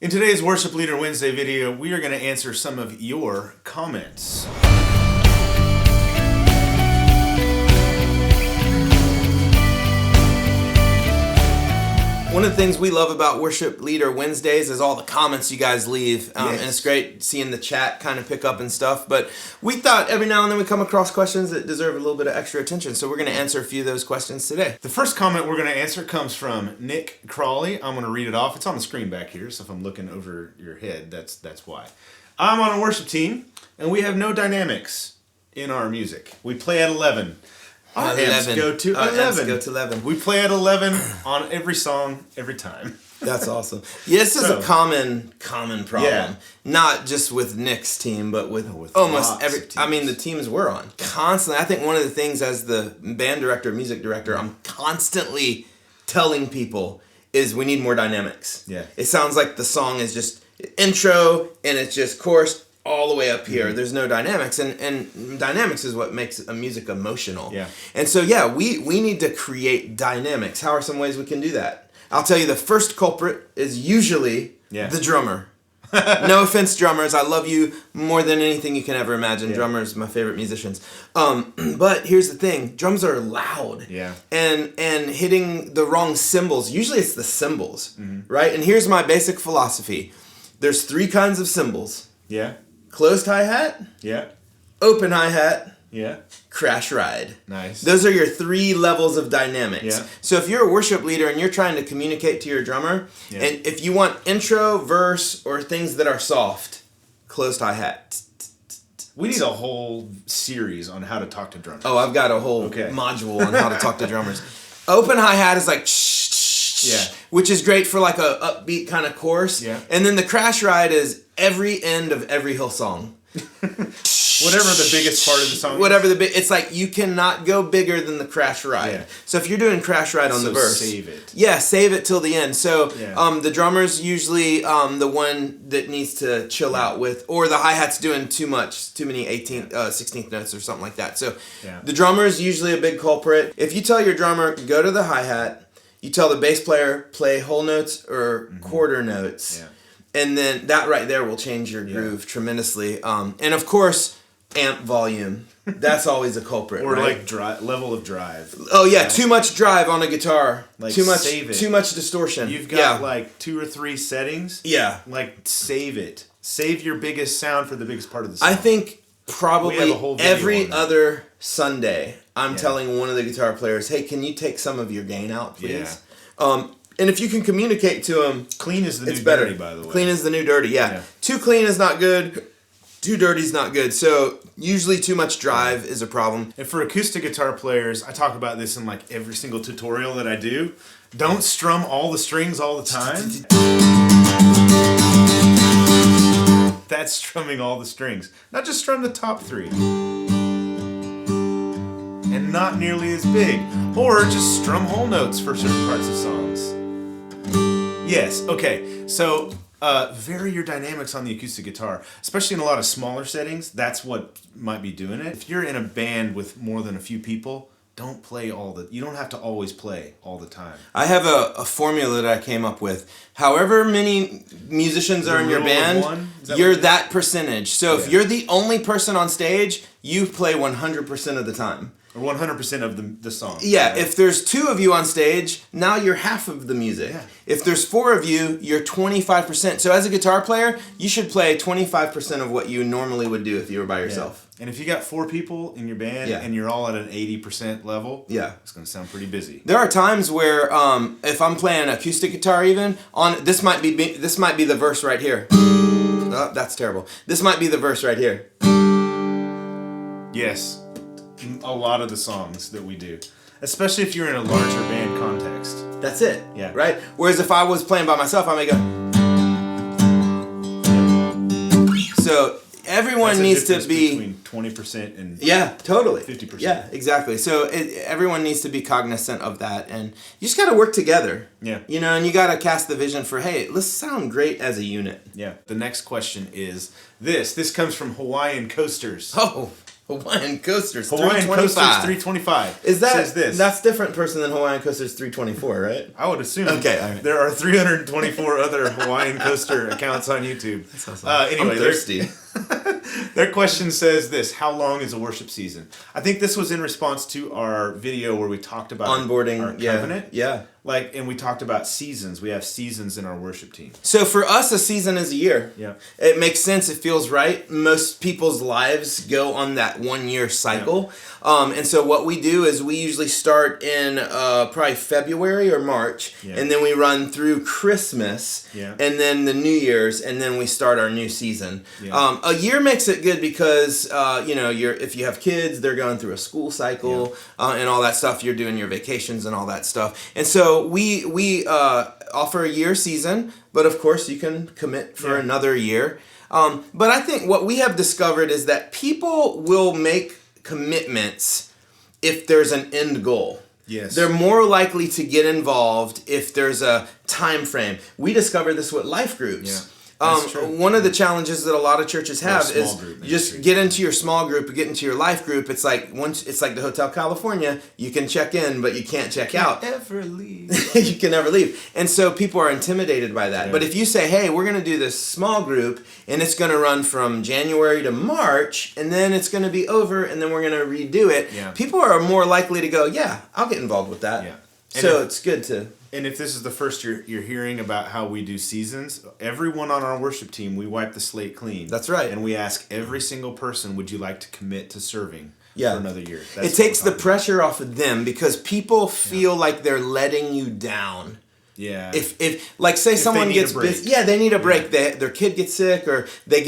In today's Worship Leader Wednesday video, we are going to answer some of your comments. One of the things we love about Worship Leader Wednesdays is all the comments you guys leave. And it's great seeing the chat kind of pick up and stuff. But we thought every now and then we come across questions that deserve a little bit of extra attention. So we're going to answer a few of those questions today. The first comment we're going to answer comes from Nick Crawley. I'm going to read it off. It's on the screen back here, so if I'm looking over your head, that's why. I'm on a worship team, and we have no dynamics in our music. We play at 11. Our amps go to 11. We play at 11 on every song, every time. That's awesome. Yeah, this is a common problem. Yeah. Not just with Nick's team, but with almost every... I mean, the teams we're on. Constantly. I think one of the things as the band director, music director, I'm constantly telling people is we need more dynamics. Yeah. It sounds like the song is just intro and it's just chorus all the way up here. There's no dynamics, and dynamics is what makes a music emotional. Yeah. And so we need to create dynamics. How are some ways we can do that? I'll tell you, the first culprit is usually the drummer. No offense, drummers. I love you more than anything you can ever imagine. Drummers, my favorite musicians. But here's the thing: drums are loud. Yeah. And hitting the wrong cymbals. Usually it's the cymbals, right? And here's my basic philosophy: there's 3 kinds of cymbals. Yeah. Closed hi-hat. Yeah. Open hi-hat. Yeah. Crash ride. Nice. Those are your 3 levels of dynamics. Yeah. So if you're a worship leader and you're trying to communicate to your drummer, and if you want intro, verse, or things that are soft, closed hi-hat. We need a whole series on how to talk to drummers. Oh, I've got a whole module on how to talk to drummers. Open hi-hat is like which is great for like a upbeat kind of chorus. Yeah. And then the crash ride is every end of every Hillsong. Whatever the biggest part of the song it's like you cannot go bigger than the crash ride. Yeah. So if you're doing crash ride on the verse, save it. Yeah, save it till the end. So the drummer's usually the one that needs to chill out with, or the hi-hat's doing too many 18th, 16th notes or something like that. So the drummer's usually a big culprit. If you tell your drummer, go to the hi-hat, you tell the bass player, play whole notes or quarter notes. Yeah. And then that right there will change your groove tremendously. And of course, amp volume. That's always a culprit. Or right? like level of drive. Oh yeah, too much drive on a guitar. Like too much, save it. Too much distortion. You've got like 2 or 3 settings. Yeah. Like save it. Save your biggest sound for the biggest part of the song. I think probably every other Sunday, I'm telling one of the guitar players, hey, can you take some of your gain out, please? Yeah. And if you can communicate to them... Clean is the new dirty, by the way. Clean is the new dirty, yeah. Too clean is not good. Too dirty is not good. So usually too much drive is a problem. And for acoustic guitar players, I talk about this in like every single tutorial that I do. Don't strum all the strings all the time. That's strumming all the strings. Not just strum the top 3. And not nearly as big. Or just strum whole notes for certain parts of songs. Yes, okay. So vary your dynamics on the acoustic guitar, especially in a lot of smaller settings. That's what might be doing it. If you're in a band with more than a few people, don't play you don't have to always play all the time. I have a formula that I came up with. However many musicians are in your band, you're that percentage. So if you're the only person on stage, you play 100% of the time. Or 100% of the song. Yeah, if there's 2 of you on stage, now you're half of the music. Yeah. If there's 4 of you, you're 25%. So as a guitar player, you should play 25% of what you normally would do if you were by yourself. And if you got 4 people in your band and you're all at an 80% level, it's going to sound pretty busy. There are times where if I'm playing acoustic guitar even, this might be the verse right here. Oh, that's terrible. This might be the verse right here. Yes. A lot of the songs that we do, especially if you're in a larger band context. That's it. Yeah. Right? Whereas if I was playing by myself, I may go. So everyone needs to be between 20% and 50%. Yeah, exactly. So everyone needs to be cognizant of that, and you just got to work together. Yeah. You know, and you got to cast the vision for, hey, let's sound great as a unit. Yeah. The next question is this. This comes from Hawaiian Coasters. Oh. Hawaiian Coasters, Hawaiian 325. Coasters 325. Is that says this? That's different person than Hawaiian Coasters 324, right? I would assume. Okay, all right. There are 324 other Hawaiian Coaster accounts on YouTube. That's awesome. Anyway, I'm thirsty. Their question says this: how long is a worship season? I think this was in response to our video where we talked about onboarding our covenant. Yeah. And we talked about seasons. We have seasons in our worship team. So for us, a season is a year. Yeah. It makes sense. It feels right. Most people's lives go on that 1 year cycle. Yeah. And so what we do is we usually start in probably February or March, and then we run through Christmas, and then the New Year's, and then we start our new season. Yeah. A year makes it good because if you have kids, they're going through a school cycle and all that stuff. You're doing your vacations and all that stuff, and so we offer a year season, but of course you can commit for another year. But I think what we have discovered is that people will make commitments if there's an end goal. Yes. They're more likely to get involved if there's a time frame. We discovered this with life groups. Yeah. That's true. One of the challenges that a lot of churches have is group just get into your small group, get into your life group. It's like the Hotel California. You can check in, but you can't check out. Ever leave. You can never leave. And so people are intimidated by that. Yeah. But if you say, hey, we're going to do this small group, and it's going to run from January to March, and then it's going to be over, and then we're going to redo it, people are more likely to go, yeah, I'll get involved with that. Yeah. So it's good to... And if this is the first you're hearing about how we do seasons, everyone on our worship team, we wipe the slate clean. That's right. And we ask every single person, would you like to commit to serving for another year? It takes the pressure off of them because people feel like they're letting you down. Yeah. If like say someone gets busy, they need a break. Their kid gets sick, or they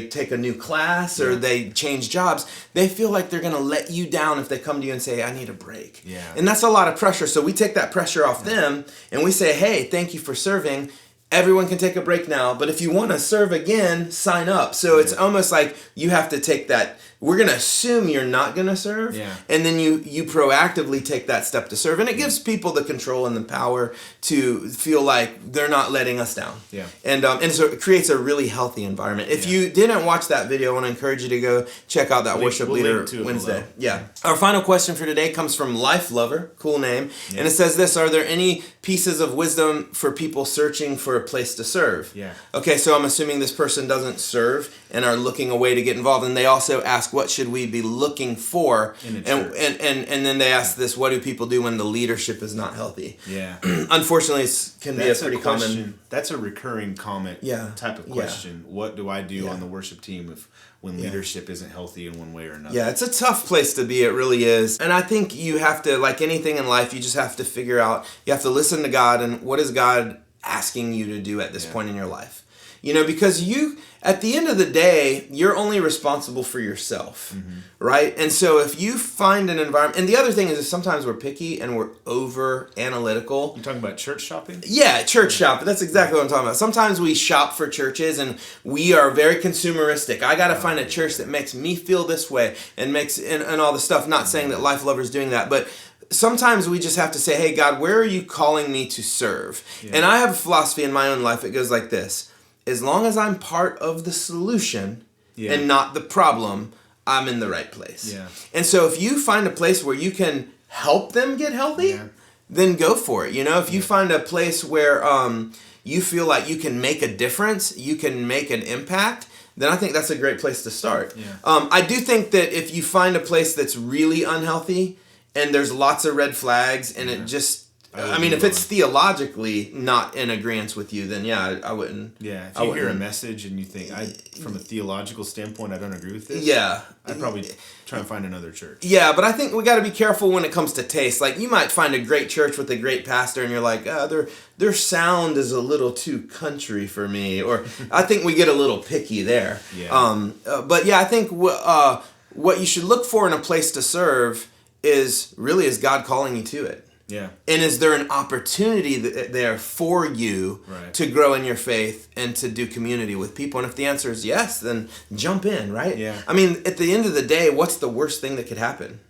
take a new class, or they change jobs. They feel like they're gonna let you down if they come to you and say, "I need a break." Yeah. And that's a lot of pressure. So we take that pressure off them, and we say, "Hey, thank you for serving. Everyone can take a break now, but if you want to serve again, sign up." So it's almost like you have to take that. We're going to assume you're not going to serve, and then you proactively take that step to serve. And it gives people the control and the power to feel like they're not letting us down. Yeah. And so it creates a really healthy environment. If you didn't watch that video, I want to encourage you to go check out that Worship Leader Wednesday. Yeah. Our final question for today comes from Life Lover, cool name, and it says this: are there any pieces of wisdom for people searching for a place to serve? Yeah. Okay, so I'm assuming this person doesn't serve and are looking a way to get involved, and they also ask, what should we be looking for? In a church. And then they ask this: what do people do when the leadership is not healthy? Yeah. Unfortunately, it can be a pretty common. That's a recurring comment type of question. Yeah. What do I do on the worship team when leadership isn't healthy in one way or another? Yeah, it's a tough place to be. It really is. And I think you have to, like anything in life, you just have to figure out, you have to listen to God, and what is God asking you to do at this point in your life? Because at the end of the day, you're only responsible for yourself, right? And so if you find an environment, and the other thing is sometimes we're picky and we're over analytical. You're talking about church shopping? Yeah, church shopping. That's exactly what I'm talking about. Sometimes we shop for churches and we are very consumeristic. I got to find a church that makes me feel this way and and all the stuff. Not saying that Life Lover's doing that, but sometimes we just have to say, hey, God, where are you calling me to serve? Yeah. And I have a philosophy in my own life. It goes like this: as long as I'm part of the solution and not the problem, I'm in the right place. Yeah. And so if you find a place where you can help them get healthy, then go for it. If you find a place where you feel like you can make a difference, you can make an impact, then I think that's a great place to start. Yeah. I do think that if you find a place that's really unhealthy and there's lots of red flags and it just, if it's theologically not in agreement with you, then I wouldn't. Yeah, if you hear a message and you think, from a theological standpoint, I don't agree with this. Yeah. I'd probably try and find another church. Yeah, but I think we got to be careful when it comes to taste. Like, you might find a great church with a great pastor and you're like, their sound is a little too country for me. Or I think we get a little picky there. Yeah. But I think what you should look for in a place to serve is God calling you to it? Yeah. And is there an opportunity there for you to grow in your faith and to do community with people? And if the answer is yes, then jump in, right? Yeah. At the end of the day, what's the worst thing that could happen?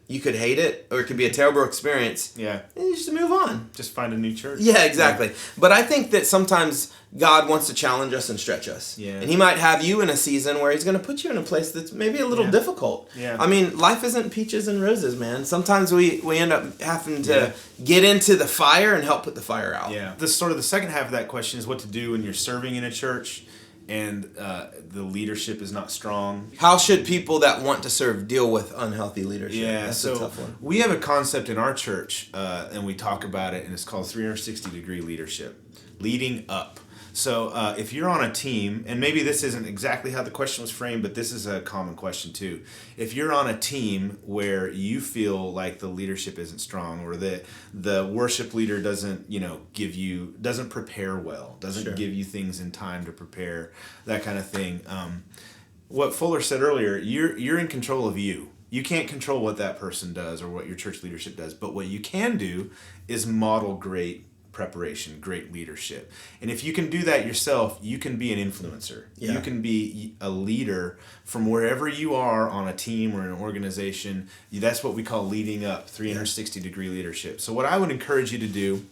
You could hate it, or it could be a terrible experience. Yeah. And you just move on. Just find a new church. Yeah, exactly. Yeah. But I think that sometimes God wants to challenge us and stretch us. Yeah. And he might have you in a season where he's going to put you in a place that's maybe a little difficult. Yeah. I mean, life isn't peaches and roses, man. Sometimes we end up having to get into the fire and help put the fire out. Yeah. The sort of the second half of that question is what to do when you're serving in a church and the leadership is not strong. How should people that want to serve deal with unhealthy leadership? Yeah, That's a tough one. We have a concept in our church, and we talk about it, and it's called 360-degree leadership, leading up. So if you're on a team, and maybe this isn't exactly how the question was framed, but this is a common question too. If you're on a team where you feel like the leadership isn't strong, or the worship leader doesn't prepare well, doesn't give you things in time to prepare, that kind of thing. What Fuller said earlier, you're in control of you. You can't control what that person does or what your church leadership does, but what you can do is model great preparation, great leadership. And if you can do that yourself, you can be an influencer. Yeah. You can be a leader from wherever you are on a team or an organization. That's what we call leading up, 360-degree leadership. So what I would encourage you to do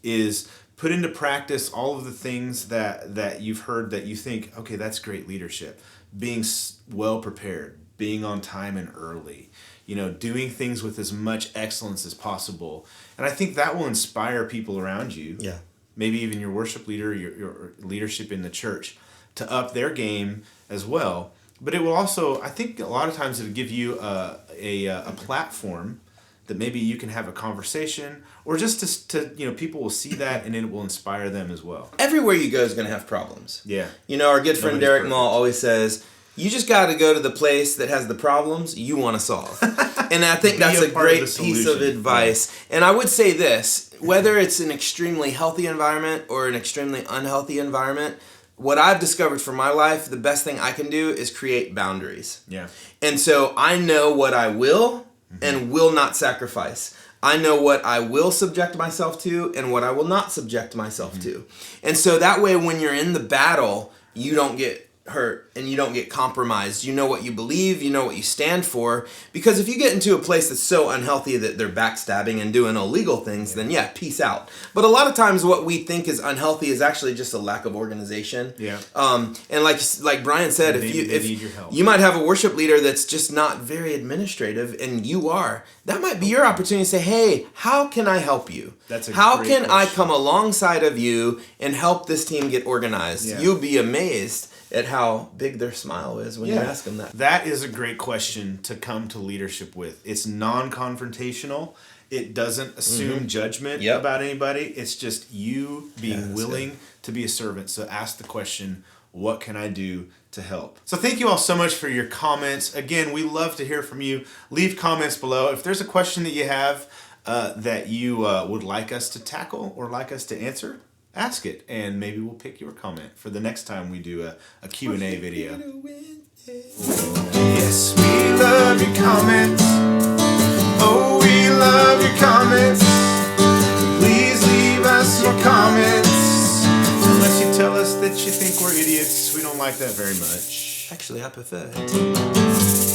is put into practice all of the things that you've heard that you think, okay, that's great leadership. Being well prepared, being on time and early, doing things with as much excellence as possible. And I think that will inspire people around you. Yeah. Maybe even your worship leader, your leadership in the church, to up their game as well. But it will also, I think a lot of times it'll give you a platform that maybe you can have a conversation, or just to people will see that and it will inspire them as well. Everywhere you go is going to have problems. Yeah. Our good friend Derek Mall always says, you just got to go to the place that has the problems you want to solve. And I think that's a great piece of advice. Yeah. And I would say this, whether it's an extremely healthy environment or an extremely unhealthy environment, what I've discovered for my life, the best thing I can do is create boundaries. Yeah. And so I know what I will and will not sacrifice. I know what I will subject myself to and what I will not subject myself to. And so that way when you're in the battle, you don't get hurt and you don't get compromised. You know what you believe, you know what you stand for. Because if you get into a place that's so unhealthy that they're backstabbing and doing illegal things, then peace out. But a lot of times what we think is unhealthy is actually just a lack of organization. Yeah. And like Brian said, if you might have a worship leader that's just not very administrative and you are, that might be your opportunity to say, hey, how can I help you? How can I come alongside of you and help this team get organized? Yeah. You'll be amazed at how big their smile is when you ask them that. That is a great question to come to leadership with. It's non-confrontational. It doesn't assume judgment about anybody. It's just you being willing to be a servant. So ask the question, what can I do to help? So thank you all so much for your comments. Again, we love to hear from you. Leave comments below. If there's a question that you have that you would like us to tackle or like us to answer, ask it, and maybe we'll pick your comment for the next time we do a Q&A video. Yes, we love your comments. Oh, we love your comments. Please leave us your comments. Unless you tell us that you think we're idiots, we don't like that very much. Actually, I prefer it.